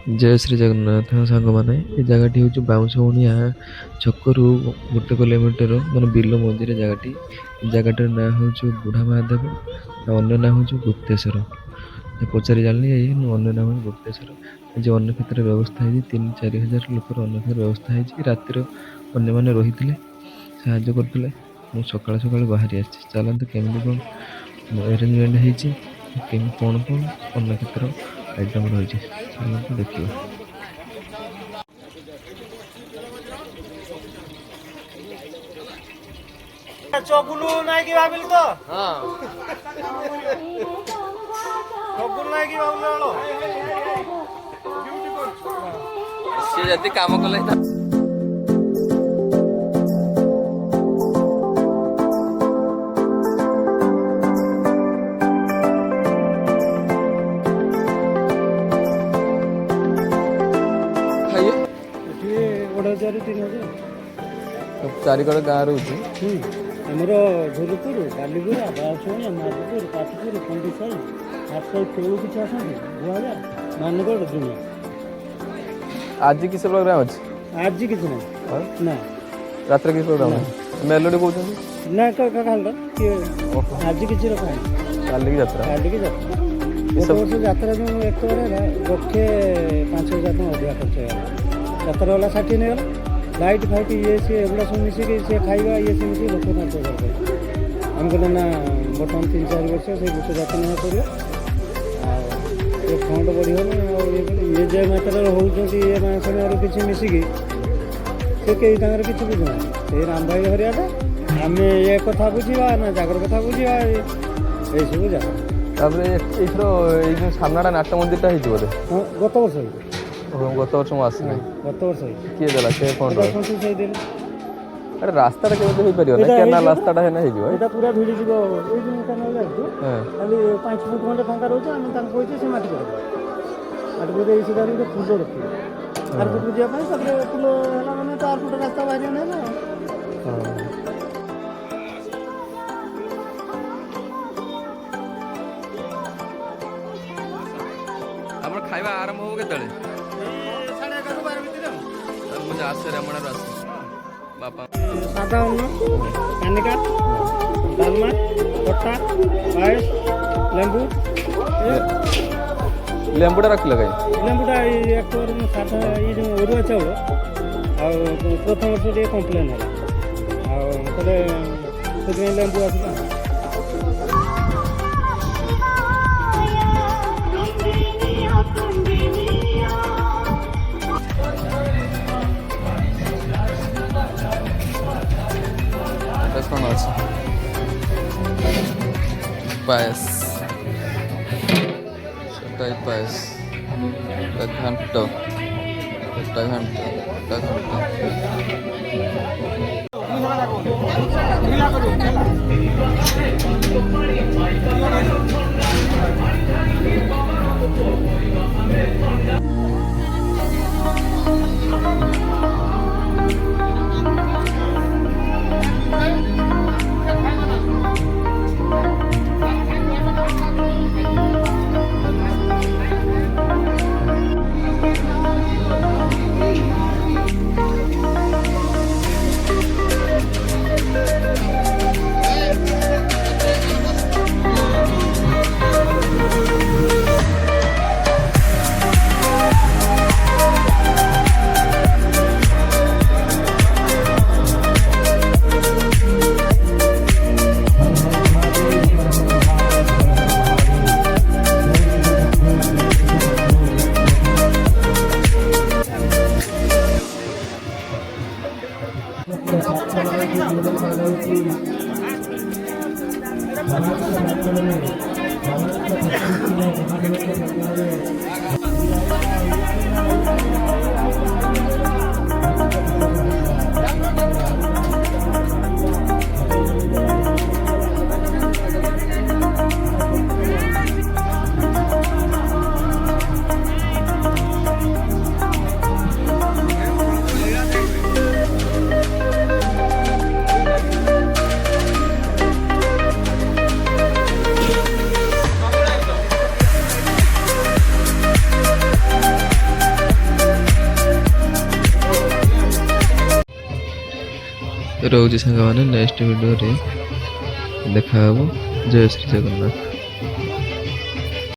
जय श्री जगन्नाथ सांग मैंने ये जगह हूँ बाउंशुणिया छकरू 1 किलोमीटर मान बिल मझे जगह जगह ना हूँ बुढ़ा महादेव अन्य ना हूँ गुप्तेश्वर पचारि जानी अन्य ना हूँ गुप्तेश्वर जो अन्न क्षेत्र व्यवस्था है 3-4 हजार लोक अन्न क्षेत्र व्यवस्था है रातिर अन्य मैंने रही साहाଯ୍य करते मुझे सकाल सकाल बाहरी आसी चलते केमी कौन अरेंजमेंट होती कौन कौन अन्न क्षेत्र आइटम रही चलते देखिए। चगुलू नाई कि भाबिल तो हां चगुलू नाई कि भाबिल से जति काम कले चारिकड़ गाँव रोचे आमर झुरुपुर बालीगुड़ा बाउशुणिया माधपुर पाटपुर खंडीसाई हाटसाई केउ किसी आसती गुआजा मानगढ़ दुनिया आज किस प्रोग्राम अच्छे आज किसी ना रात किस प्रोग्राम मेलोडी कहते ना खाल आज किसी रखा काली की यात्रा वर्ष यात्रा जो एक लक्षे 5,000 टका अधिक खर्च यात्रा वाला 60 नहीं लाइट फाइट ये सी एगुड़ा सब मिसिक सी खाଇବା ये सी मिसिक 5,000 आम कहले ना बर्तमान 3-4 वर्ष से गोटे जाति ना पड़ो ये फंड बढ़िगला ये जे मात्रा होती ये मासने और किसी मिसिक से कई किसी बुझुना से राम भाई हरियाटा आम ये कथा बुझा ना जागर कथा बुझा ये सब जा सामना नाट्य मंदिर बोधे गत वर्ष गत वर्ष मुझे गत वर्ष किए देला से फंड अरे रास्ता केମିତି ହେଇପାରିବ ନା କେନାଲ ରାସ୍ତାଟା ହେନା ହେଇଯିବ ଏଟା ପୁରା ଭିଡ଼ି ଯିବ ଏଇ ଯୋଉ କେନାଲ ଯାଉଛି ଖାଲି 5 ଫୁଟ ଖଣ୍ଡେ ଫାଙ୍କା ରହୁଛି ଆମେ ତାଙ୍କୁ କହିଛୁ ସେ ମାଟି କରିବ ମାଟି କରି ଏଇ ସିଧାରେ ଗୋଟେ ଫୁଲ ରଖିବେ ତାର ପଟକୁ ଯିବା ପାଇଁ ତାପରେ ଫୁଲ ହେଲା ମାନେ ତାର ପଟ ରାସ୍ତା ବାହାରିବ ନାହିଁ ନା ଆମର ଖାଇବା ଆରମ୍ଭ ହବ କେତେବେଳେ 11:30 ଭିତରେ मुझे आसे रमणार आसे बापा सादा अन्न कानिका डालमा खट्टा पायस लेंबू लेंबूटा रखिल कहीं लेंबूटा एक साधा ये जो अरुआ चाउल प्रथम वर्ष टे कम्प्लेन है से लेंबू आसला कौन আছে পায়েস সেটাই পায়েস ঘন্ট একটা ঘন্ট रोज सांग मैंने नेक्स्ट वीडियो रे देखा जय श्री जगन्नाथ।